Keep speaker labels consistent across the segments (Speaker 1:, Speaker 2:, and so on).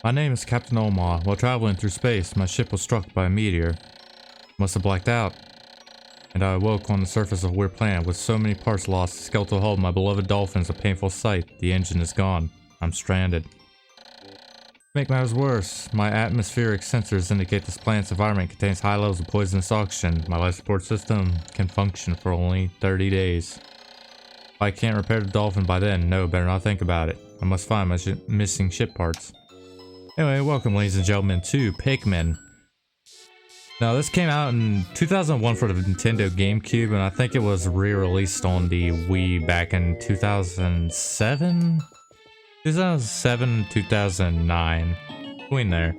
Speaker 1: My name is Captain Omar. While traveling through space, my ship was struck by a meteor. Must have blacked out. And I awoke on the surface of a weird planet with so many parts lost. The skeletal hull of my beloved dolphin is a painful sight. The engine is gone. I'm stranded. To make matters worse, my atmospheric sensors indicate this planet's environment contains high levels of poisonous oxygen. My life support system can function for only 30 days. If I can't repair the dolphin by then, no, better not think about it. I must find my missing ship parts. Anyway, welcome ladies and gentlemen to Pikmin. Now this came out in 2001 for the Nintendo GameCube, and I think it was re-released on the Wii back in 2007? 2007, 2009, between there.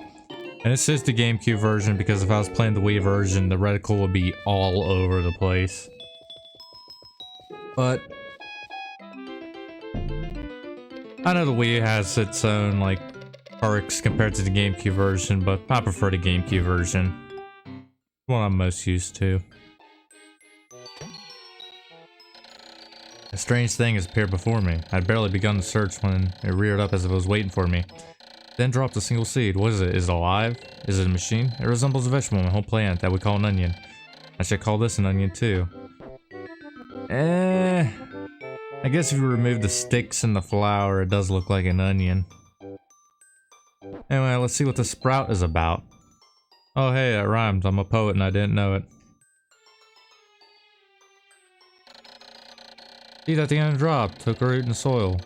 Speaker 1: And it's just the GameCube version because if I was playing the Wii version, the reticle would be all over the place. But I know the Wii has its own like perks compared to the GameCube version, but I prefer the GameCube version. What I'm most used to. A strange thing has appeared before me. I'd barely begun the search when it reared up as if it was waiting for me. Then dropped a single seed. What is it? Is it alive? Is it a machine? It resembles a vegetable on a whole plant that we call an onion. I should call this an onion too. I guess if you remove the sticks and the flower, it does look like an onion. Anyway, let's see what the sprout is about. Oh hey, that rhymes. I'm a poet and I didn't know it. Seed at the end dropped, took a root in the soil.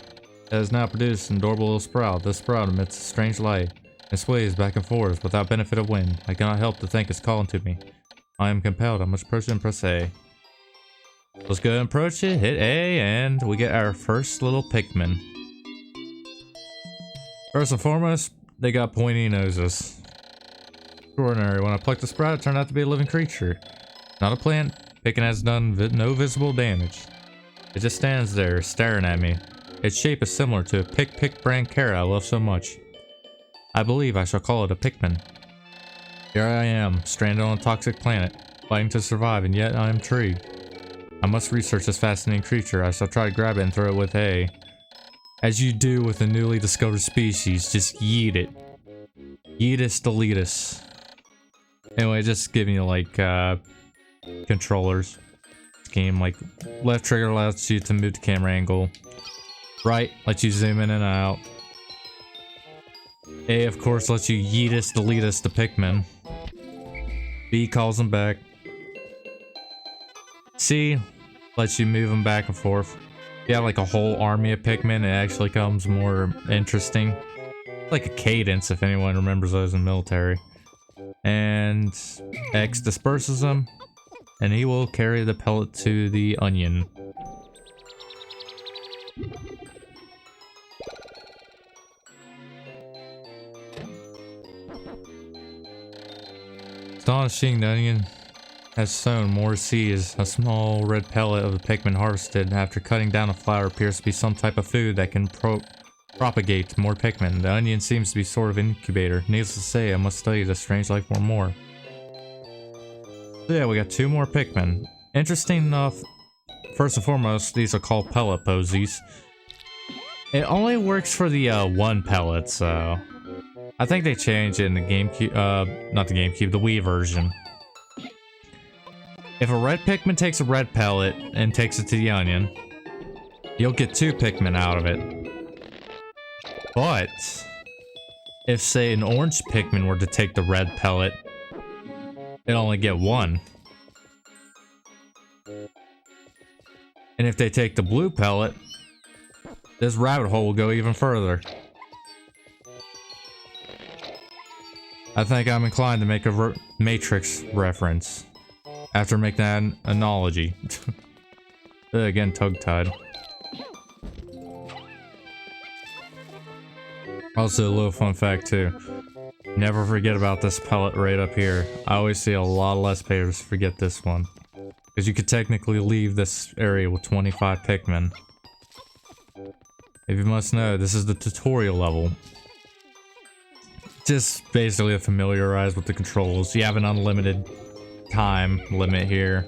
Speaker 1: It has now produced an adorable little sprout. This sprout emits a strange light. It sways back and forth without benefit of wind. I cannot help to think it's calling to me. I am compelled. I must approach it and press A. Let's go and approach it, hit A, and we get our first little Pikmin. First and foremost, they got pointy noses. Extraordinary. When I plucked the sprout, it turned out to be a living creature. Not a plant. Pikmin has done no visible damage. It just stands there, staring at me. Its shape is similar to a Pick brand carrot I love so much. I believe I shall call it a Pikmin. Here I am, stranded on a toxic planet, fighting to survive, and yet I am intrigued. I must research this fascinating creature. I shall try to grab it and throw it with A. As you do with a newly discovered species, just yeet it. Yeetus deletus. Anyway, just giving you like controllers. This game, like left trigger allows you to move the camera angle. Right lets you zoom in and out. A of course lets you yeetus deletus to Pikmin. B calls them back. C lets you move them back and forth. If you have like a whole army of Pikmin, it actually becomes more interesting. Like a cadence, if anyone remembers those in the military. And X disperses them, and he will carry the pellet to the onion. Astonishing, the onion has sown more seeds. A small red pellet of the Pikmin harvested after cutting down a flower appears to be some type of food that can propagate more Pikmin. The onion seems to be sort of incubator. Needless to say, I must study this strange life form more. So yeah, we got 2 more Pikmin. Interesting enough, first and foremost, these are called pellet posies. It only works for the 1 pellet, so I think they changed it in the GameCube, not the GameCube, the Wii version. If a red Pikmin takes a red pellet and takes it to the onion, you'll get 2 Pikmin out of it. But if, say, an orange Pikmin were to take the red pellet, they'd only get 1. And if they take the blue pellet, this rabbit hole will go even further. I think I'm inclined to make a Matrix reference after making that analogy. Again, tongue-tied. Also, a little fun fact too. Never forget about this pellet right up here. I always see a lot of Let's Players forget this one. Because you could technically leave this area with 25 Pikmin. If you must know, this is the tutorial level. Just basically to familiarize with the controls. You have an unlimited time limit here.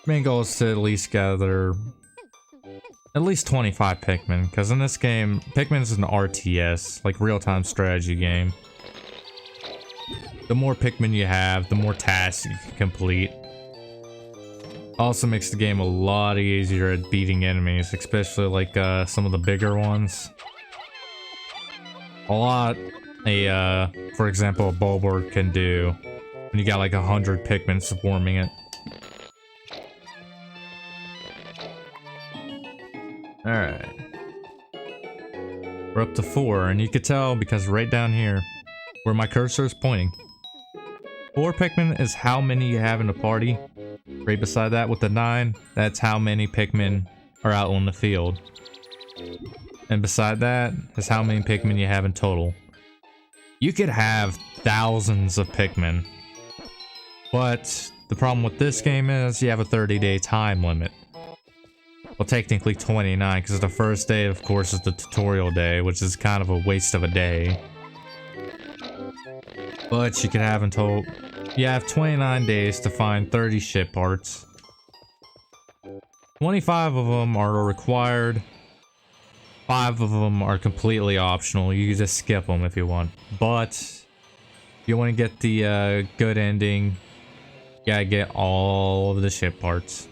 Speaker 1: Main goal is to at least gather At least 25 Pikmin, because in this game, Pikmin's an RTS, like real-time strategy game. The more Pikmin you have, the more tasks you can complete. Also makes the game a lot easier at beating enemies, especially like some of the bigger ones. For example, a Bulborg can do when you got like 100 Pikmin swarming it. Alright. We're up to 4, and you can tell because right down here, where my cursor is pointing, 4 Pikmin is how many you have in the party. Right beside that with the 9, that's how many Pikmin are out on the field. And beside that is how many Pikmin you have in total. You could have thousands of Pikmin, but the problem with this game is you have a 30-day time limit. Well, technically 29, because the first day, of course, is the tutorial day, which is kind of a waste of a day. But you can have until... You have 29 days to find 30 ship parts. 25 of them are required. 5 of them are completely optional. You can just skip them if you want. But if you want to get the good ending, you gotta get all of the ship parts.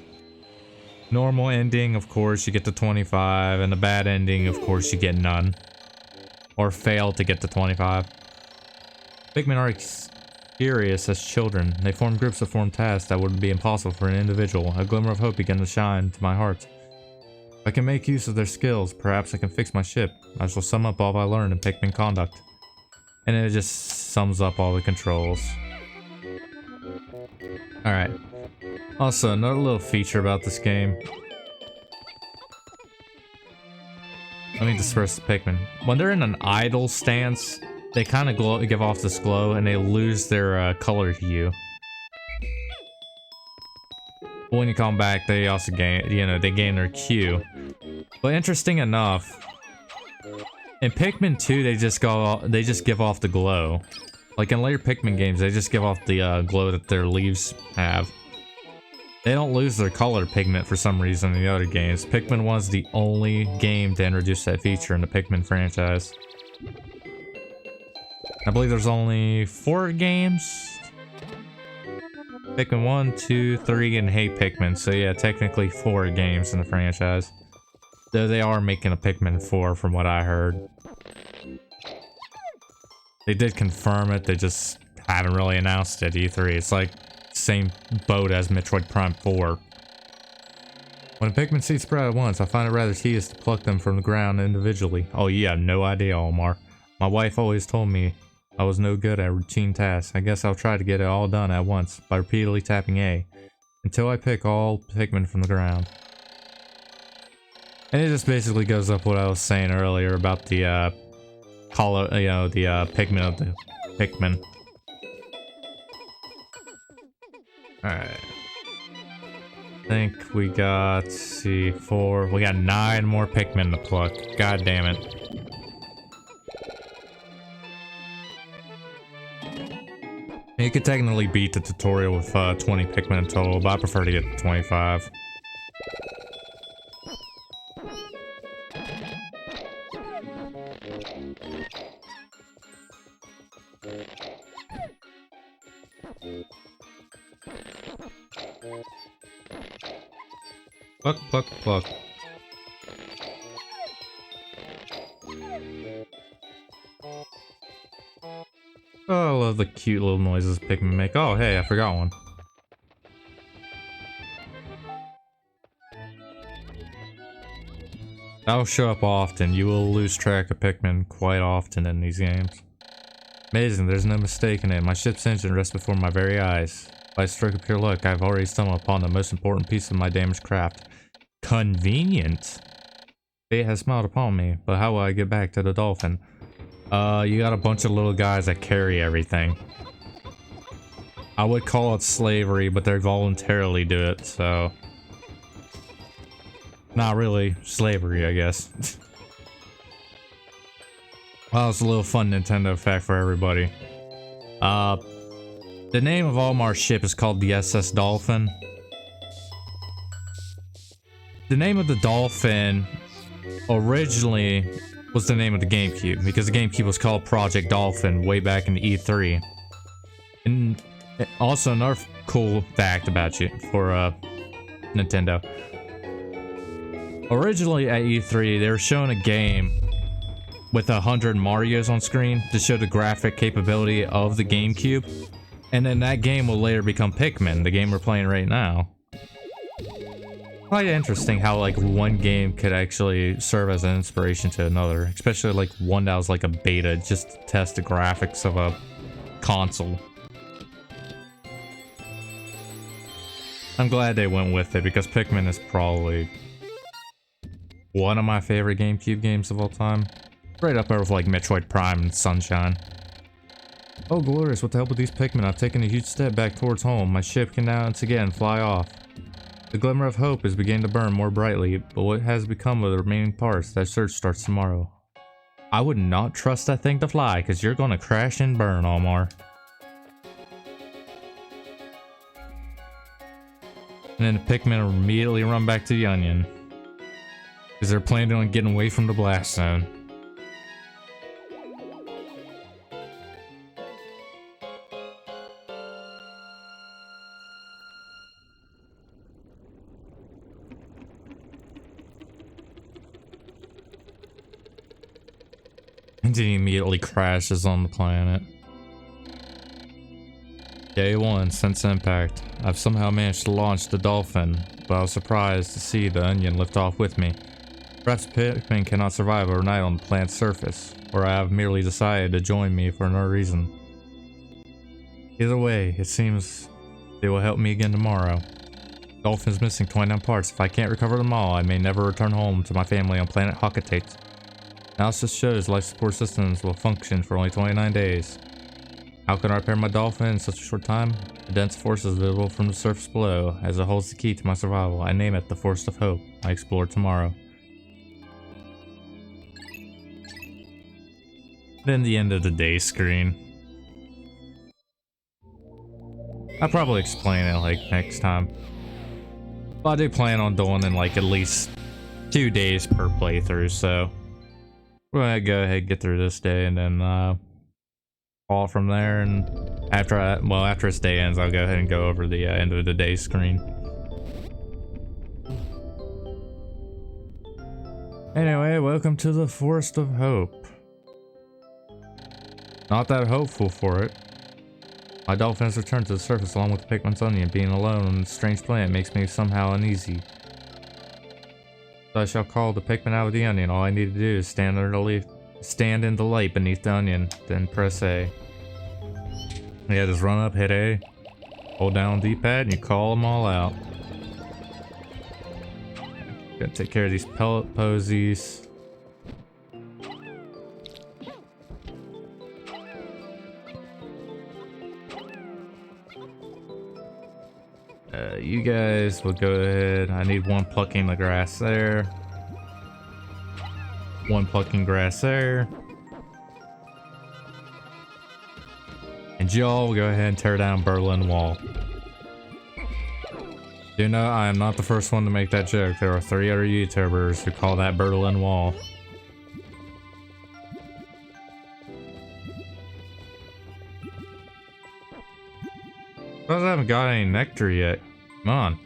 Speaker 1: Normal ending, of course, you get to 25, and the bad ending, of course, you get none. Or fail to get to 25. Pikmin are curious as children. They form groups to form tasks that would be impossible for an individual. A glimmer of hope began to shine to my heart. If I can make use of their skills, perhaps I can fix my ship. I shall sum up all I learned in Pikmin conduct. And it just sums up all the controls. Alright. Also, another little feature about this game. Let me disperse the Pikmin. When they're in an idle stance, they kind of give off this glow, and they lose their color hue. But when you come back, they also gain, they gain their Q. But interesting enough, in Pikmin 2, they just give off the glow. Like in later Pikmin games, they just give off the glow that their leaves have. They don't lose their color pigment for some reason in the other games. Pikmin 1 is the only game to introduce that feature in the Pikmin franchise. I believe there's only 4 games. Pikmin 1, 2, 3, and Hey Pikmin. So yeah, technically 4 games in the franchise. Though they are making a Pikmin 4 from what I heard. They did confirm it, they just haven't really announced it at E3. It's like same boat as Metroid Prime 4. When a Pikmin seed sprout at once, I find it rather tedious to pluck them from the ground individually. Oh, you have no idea, Omar. My wife always told me I was no good at routine tasks. I guess I'll try to get it all done at once by repeatedly tapping A until I pick all Pikmin from the ground. And it just basically goes up what I was saying earlier about the Pikmin of the Pikmin. Alright. I think we got, let's see, 4. We got 9 more Pikmin to pluck. God damn it. You could technically beat the tutorial with 20 Pikmin in total, but I prefer to get to 25. Pluck, pluck, pluck. Oh, I love the cute little noises Pikmin make. Oh, hey, I forgot one. That'll show up often. You will lose track of Pikmin quite often in these games. Amazing, there's no mistaking it. My ship's engine rests before my very eyes. By a stroke of pure luck, I've already stumbled upon the most important piece of my damaged craft. Convenient. Fate has smiled upon me, but how will I get back to the dolphin? You got a bunch of little guys that carry everything. I would call it slavery, but they voluntarily do it, so... Not really slavery, I guess. Well, it's a little fun Nintendo fact for everybody. The name of Omar's ship is called the SS Dolphin. the name of the dolphin originally was the name of the GameCube, because the GameCube was called Project Dolphin way back in E3. And also another cool fact about you for Nintendo. Originally at E3, they were showing a game with 100 Marios on screen to show the graphic capability of the GameCube. And then that game will later become Pikmin, the game we're playing right now. Quite interesting how like one game could actually serve as an inspiration to another, especially like one that was like a beta just to test the graphics of a console. I'm glad they went with it because Pikmin is probably one of my favorite GameCube games of all time. Right up there with like Metroid Prime and Sunshine. Oh glorious, with the help of these Pikmin I've taken a huge step back towards home. My ship can now once again fly off. The glimmer of hope is beginning to burn more brightly, but what has become of the remaining parts? That search starts tomorrow. I would not trust that thing to fly, because you're gonna crash and burn, Omar. And then the Pikmin immediately run back to the Onion, because they're planning on getting away from the blast zone. And then he immediately crashes on the planet. Day 1, since impact. I've somehow managed to launch the Dolphin, but I was surprised to see the Onion lift off with me. Perhaps Pikmin cannot survive overnight on the planet's surface, or I have merely decided to join me for no reason. Either way, it seems they will help me again tomorrow. Dolphin's missing 29 parts. If I can't recover them all, I may never return home to my family on planet Hockatate. Analysis shows life support systems will function for only 29 days. How can I repair my Dolphin in such a short time? A dense force is visible from the surface below, as it holds the key to my survival. I name it the Force of Hope. I explore tomorrow. Then the end of the day screen. I'll probably explain it like next time. But I do plan on doing in like at least 2 days per playthrough, so we're gonna go ahead and get through this day and then call from there. And after this day ends, I'll go ahead and go over the end of the day screen. Anyway, welcome to the Forest of Hope. Not that hopeful for it. My Dolphin has returned to the surface along with Pikmin's Onion. Being alone on this strange planet makes me somehow uneasy. So I shall call the Pikmin out of the Onion. All I need to do is stand in the light beneath the Onion, then press A. Yeah, just run up, hit A, hold down D-pad, and you call them all out. Gonna take care of these pellet posies. You guys will go ahead. I need one plucking the grass there. One plucking grass there. And y'all will go ahead and tear down Berlin Wall. You know, I am not the first one to make that joke. There are 3 other YouTubers who call that Berlin Wall. I haven't got any nectar yet. Come on.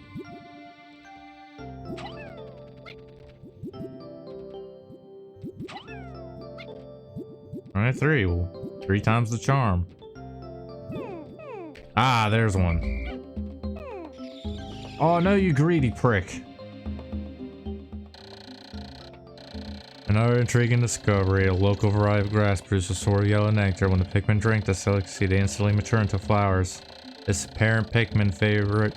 Speaker 1: Alright, 3. Well, 3 times the charm. Ah, there's one. Oh no, you greedy prick. Another intriguing discovery. A local variety of grass produces sort of yellow nectar. When the Pikmin drink the delicacy, they instantly mature into flowers. This apparent Pikmin favorite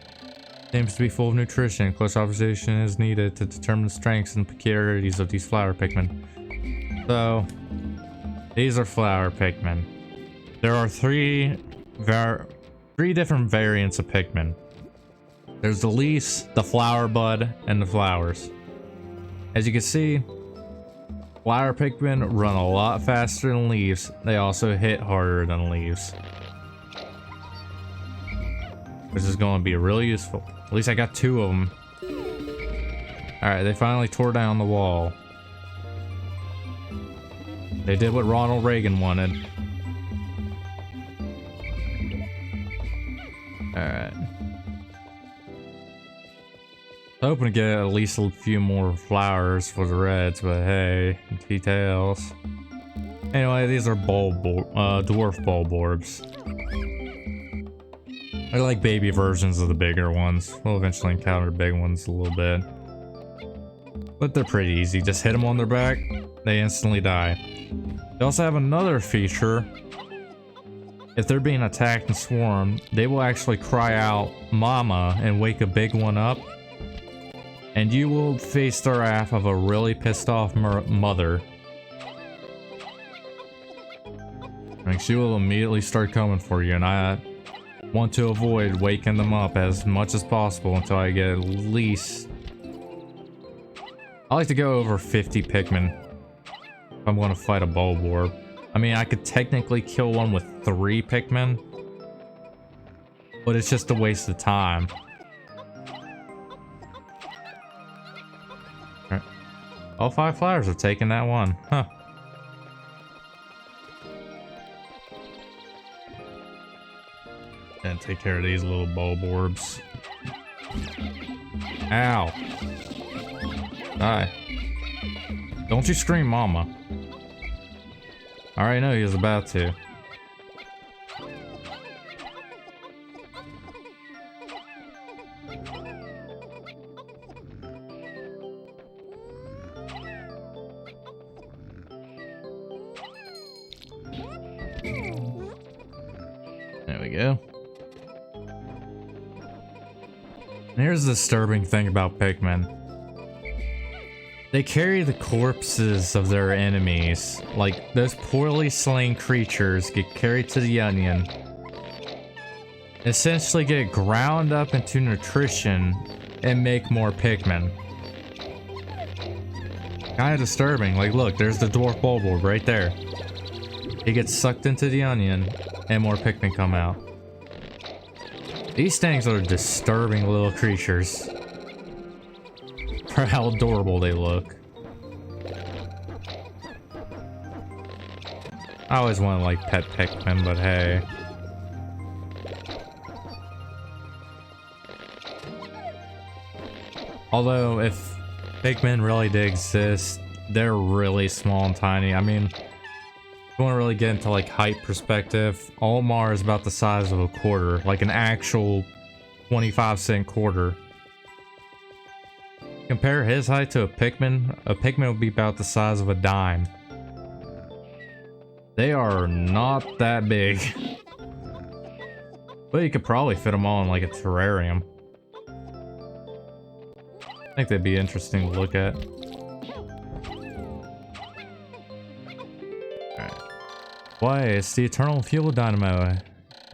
Speaker 1: seems to be full of nutrition. Close observation is needed to determine the strengths and peculiarities of these flower Pikmin. So, these are flower Pikmin. There are 3 different variants of Pikmin. There's the leaves, the flower bud, and the flowers. As you can see, flower Pikmin run a lot faster than leaves. They also hit harder than leaves, which is going to be really useful. At least I got 2 of them. Alright, they finally tore down the wall. They did what Ronald Reagan wanted. Alright. Hoping to get at least a few more flowers for the reds, but hey, details. Anyway, these are dwarf bulb orbs. They're like baby versions of the bigger ones. We'll eventually encounter big ones a little bit. But they're pretty easy. Just hit them on their back, they instantly die. They also have another feature. If they're being attacked and swarmed, they will actually cry out mama and wake a big one up. And you will face the wrath of a really pissed off mother. Like, she will immediately start coming for you, and I want to avoid waking them up as much as possible until I get at least... I like to go over 50 Pikmin if I'm going to fight a bulb orb. I mean, I could technically kill one with 3 Pikmin, but it's just a waste of time. Right. All 5 flowers have taken that one, huh? And take care of these little bulb orbs. Ow. Die. Don't you scream mama. I already know he was about to. There we go. And here's the disturbing thing about Pikmin. They carry the corpses of their enemies. Like, those poorly slain creatures get carried to the onion, essentially get ground up into nutrition, and make more Pikmin. Kinda disturbing. Like, look, there's the dwarf bulb orb right there. He gets sucked into the onion, and more Pikmin come out. These things are disturbing little creatures. For how adorable they look. I always want to like pet Pikmin, but hey. Although if Pikmin really did exist, they're really small and tiny. I mean, if you want to really get into like height perspective, Olimar is about the size of a quarter, like an actual 25-cent quarter. Compare his height to a Pikmin would be about the size of a dime. They are not that big. But you could probably fit them all in like a terrarium. I think they'd be interesting to look at. Alright. Why? It's the Eternal Fuel Dynamo.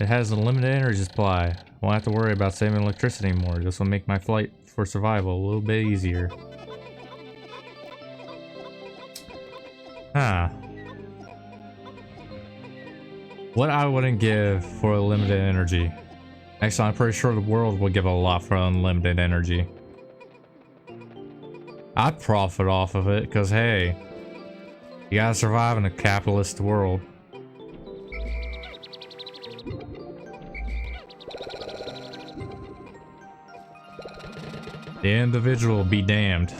Speaker 1: It has a limited energy supply. Won't have to worry about saving electricity anymore. This will make my flight for survival a little bit easier. Huh. What I wouldn't give for a limited energy. Actually, I'm pretty sure the world would give a lot for unlimited energy. I'd profit off of it, because hey, you gotta survive in a capitalist world. The individual be damned.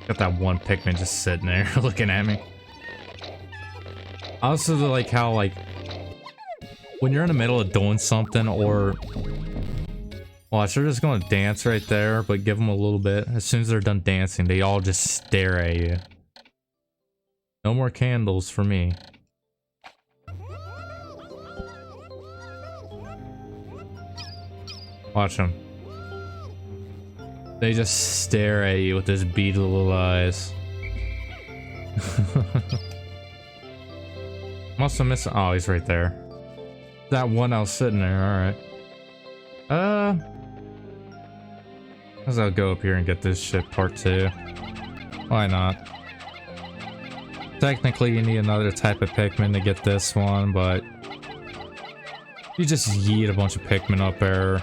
Speaker 1: Got that one Pikmin just sitting there looking at me. I also like how, like, when you're in the middle of doing something, or watch, they're just gonna dance right there, but give them a little bit. As soon as they're done dancing, they all just stare at you. No more candles for me. Watch them. They just stare at you with those beady little eyes. Must have missed. Oh, he's right there. That one I was sitting there. Alright. I'll go up here and get this shit part 2. Why not? Technically, you need another type of Pikmin to get this one, but you just yeet a bunch of Pikmin up there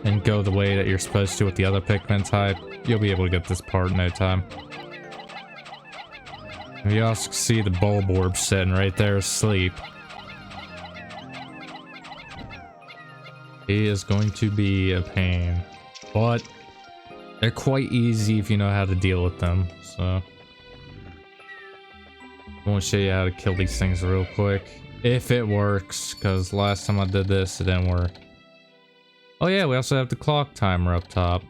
Speaker 1: and go the way that you're supposed to with the other Pikmin type, you'll be able to get this part in no time. You also see the bulb orb sitting right there asleep. He is going to be a pain, but they're quite easy if you know how to deal with them, so. I want to show you how to kill these things real quick. If it works, because last time I did this, it didn't work. Oh yeah, we also have the clock timer up top.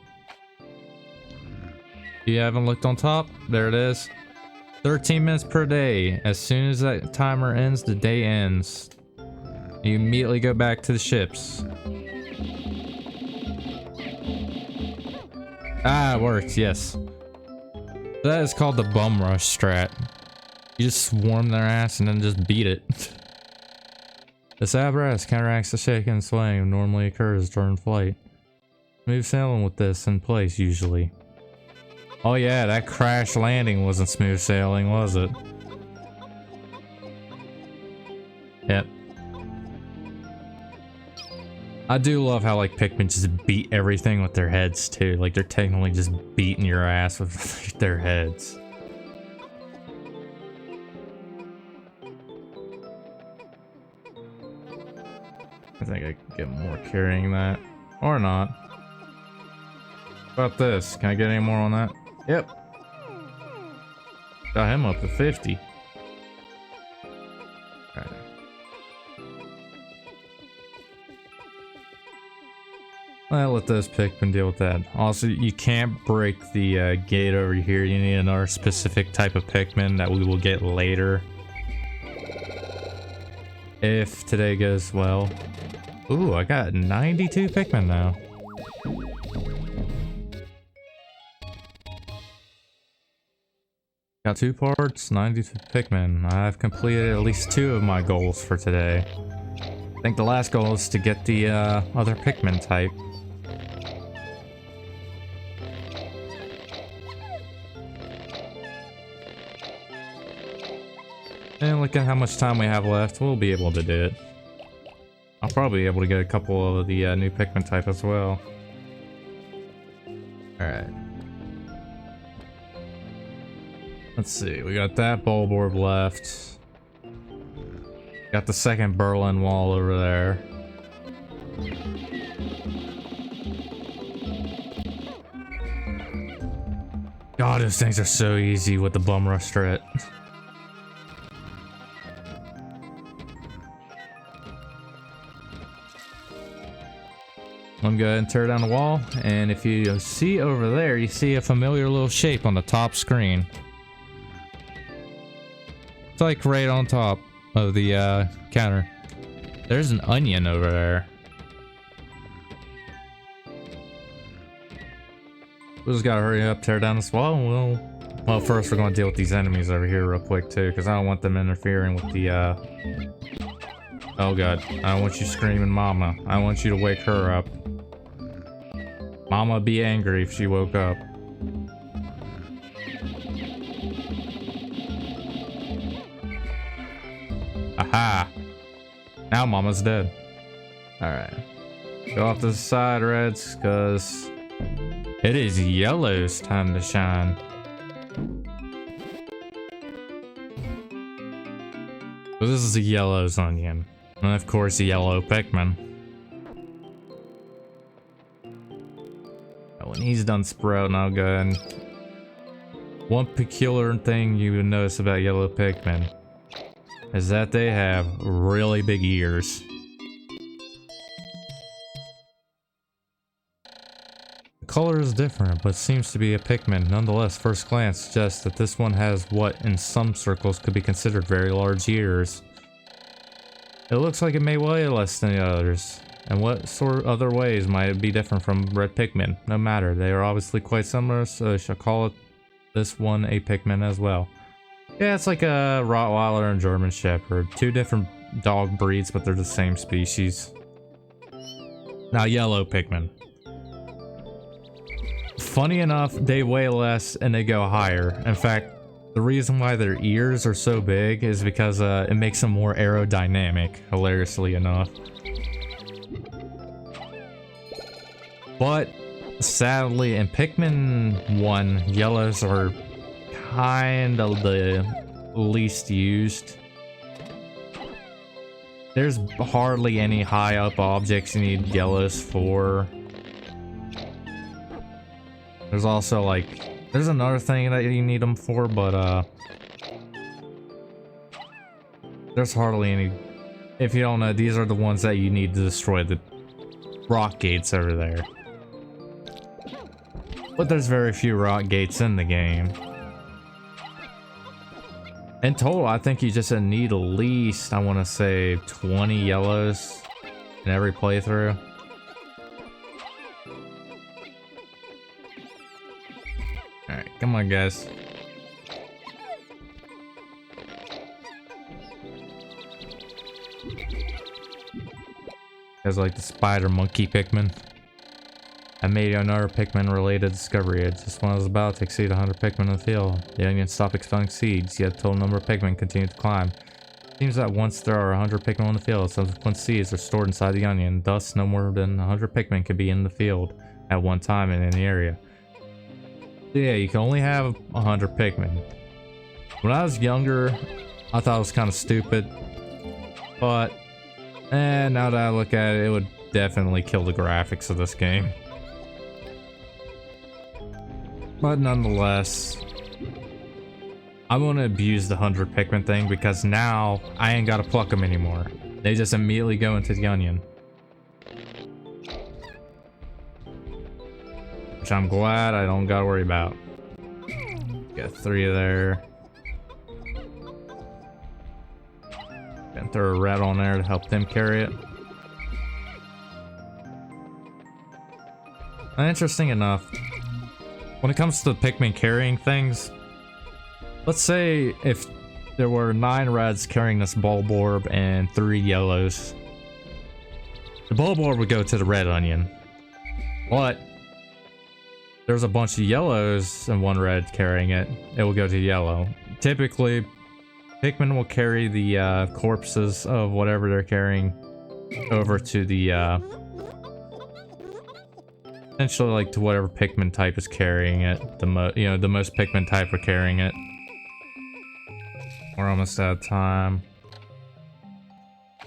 Speaker 1: You haven't looked on top? There it is. 13 minutes per day. As soon as that timer ends, the day ends. You immediately go back to the ships. Ah, it worked, yes. That is called the bum rush strat. You just swarm their ass and then just beat it. This apparatus counteracts the shake and swaying that normally occurs during flight. Smooth sailing with this in place, usually. Oh yeah, that crash landing wasn't smooth sailing, was it? Yep. I do love how, like, Pikmin just beat everything with their heads, too. Like, they're technically just beating your ass with their heads. I think I could get more carrying that. Or not. What about this? Can I get any more on that? Yep. Got him up to 50. Alright. I'll let those Pikmin deal with that. Also, you can't break the gate over here. You need another specific type of Pikmin that we will get later. If today goes well. Ooh, I got 92 Pikmin now. Got 2 parts, 92 Pikmin. I've completed at least 2 of my goals for today. I think the last goal is to get the other Pikmin type. And look at how much time we have left, we'll be able to do it. I'll probably be able to get a couple of the new Pikmin type as well. Alright. Let's see, we got that bulb orb left. Got the second Berlin wall over there. God, those things are so easy with the bum rush strat. Let me go ahead and tear down the wall, and if you see over there, you see a familiar little shape on the top screen. It's like right on top of the counter. There's an onion over there. We just gotta hurry up, tear down this wall, and well, first we're gonna deal with these enemies over here real quick too, because I don't want them interfering with the oh god, I don't want you screaming mama. I want you to wake her up. Mama would be angry if she woke up. Aha! Now Mama's dead. Alright. Go off to the side, Reds, because it is Yellow's time to shine. So this is a Yellow's onion. And of course, a yellow Pikmin. When he's done sprouting, I'll go ahead and... One peculiar thing you would notice about yellow Pikmin is that they have really big ears. The color is different, but seems to be a Pikmin. Nonetheless, first glance suggests that this one has what in some circles could be considered very large ears. It looks like it may weigh less than the others. And what sort of other ways might it be different from red Pikmin? No matter, they are obviously quite similar, so I shall call it this one a Pikmin as well. Yeah, it's like a Rottweiler and German Shepherd. 2 different dog breeds, but they're the same species. Now, yellow Pikmin. funny enough, they weigh less and they go higher. In fact, the reason why their ears are so big is because it makes them more aerodynamic, hilariously enough. But sadly, in Pikmin 1, yellows are kind of the least used. There's hardly any high up objects you need yellows for. There's also like, there's another thing that you need them for, but there's hardly any. If you don't know, these are the ones that you need to destroy the rock gates over there. But there's very few rock gates in the game. In total, I think you just need at least, I want to say, 20 yellows in every playthrough. Alright, come on, guys. Guys like the spider monkey Pikmin. I made another Pikmin-related discovery. Just when I was about to exceed 100 Pikmin in the field, the onion stopped expelling seeds, yet the total number of Pikmin continued to climb. It seems that once there are 100 Pikmin in the field, subsequent seeds are stored inside the onion. Thus, no more than 100 Pikmin can be in the field at one time in any area. So yeah, you can only have 100 Pikmin. When I was younger, I thought it was kind of stupid. But, now that I look at it, it would definitely kill the graphics of this game. But nonetheless, I'm gonna abuse the 100 Pikmin thing because now I ain't gotta pluck them anymore. They just immediately go into the onion. Which I'm glad I don't gotta worry about. Got 3 there. Gonna throw a rat on there to help them carry it. Interesting enough, when it comes to Pikmin carrying things, let's say if there were 9 reds carrying this bulb orb and 3 yellows, the bulb orb would go to the red onion. But there's a bunch of yellows and 1 red carrying it, it will go to yellow. Typically, Pikmin will carry the corpses of whatever they're carrying over to the essentially like to whatever Pikmin type is carrying it. The most Pikmin type are carrying it. We're almost out of time.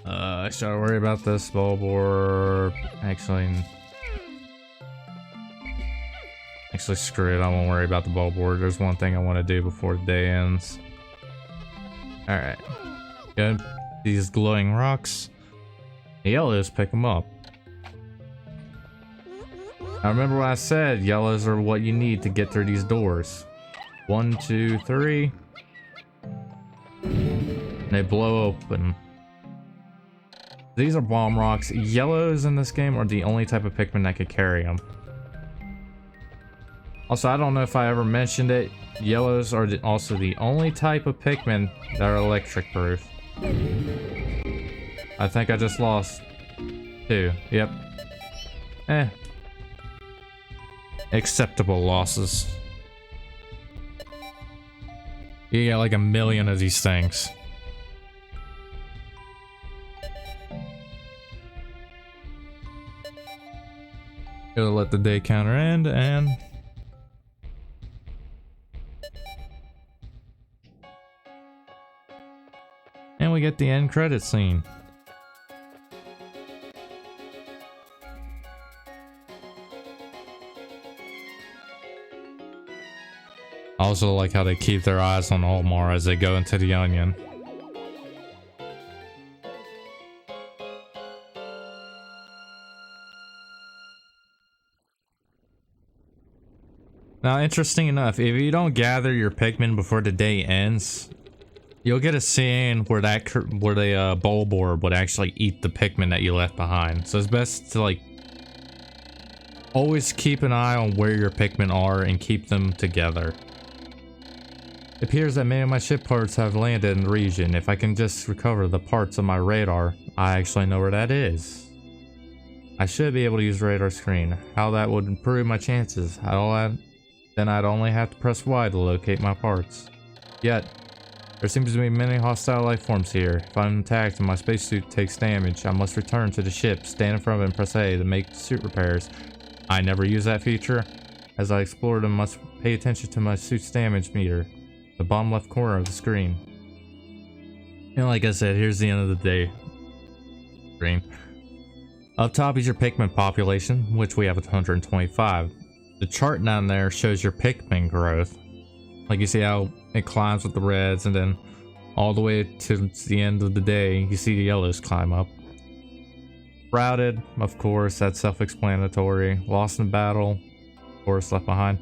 Speaker 1: Should I worry about this bulb orb? Actually, screw it. I won't worry about the bulb orb. There's one thing I want to do before the day ends. Alright. Good. These glowing rocks. The yellows pick them up. I remember what I said, yellows are what you need to get through these doors. 1, 2, 3. And they blow open. These are bomb rocks. Yellows in this game are the only type of Pikmin that could carry them. Also, I don't know if I ever mentioned it, yellows are also the only type of Pikmin that are electric proof. I think I just lost 2. Yep. Acceptable losses. You get like 1 million of these things. Gotta let the day counter end and we get the end credit scene. I also like how they keep their eyes on Olmar as they go into the onion. Now, interesting enough, if you don't gather your Pikmin before the day ends, you'll get a scene where the bulb orb would actually eat the Pikmin that you left behind. So it's best to like always keep an eye on where your Pikmin are and keep them together. It appears that many of my ship parts have landed in the region. If I can just recover the parts of my radar, I actually know where that is. I should be able to use radar screen. How that would improve my chances. Then I'd only have to press Y to locate my parts. Yet, there seems to be many hostile life forms here. If I'm attacked and my spacesuit takes damage, I must return to the ship, stand in front of it and press A to make suit repairs. I never use that feature. As I explore them, I must pay attention to my suit's damage meter, the bottom left corner of the screen. And like I said, here's the end of the day screen. Up top is your Pikmin population, which we have 125. The chart down there shows your Pikmin growth. Like you see how it climbs with the reds, and then all the way to the end of the day, you see the yellows climb up. Routed, of course, that's self-explanatory. Lost in battle, of course, left behind.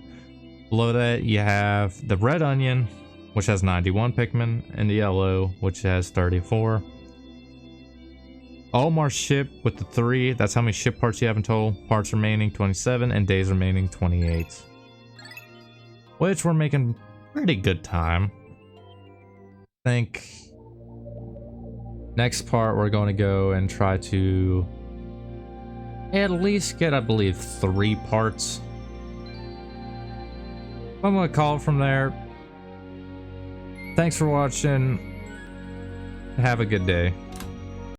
Speaker 1: Below that, you have the red onion, which has 91 Pikmin, and the yellow, which has 34. Olimar ship with the 3, that's how many ship parts you have in total. Parts remaining 27, and days remaining 28. Which we're making pretty good time. I think next part we're going to go and try to at least get, I believe, 3 parts. I'm going to call it from there. Thanks for watching. Have a good day.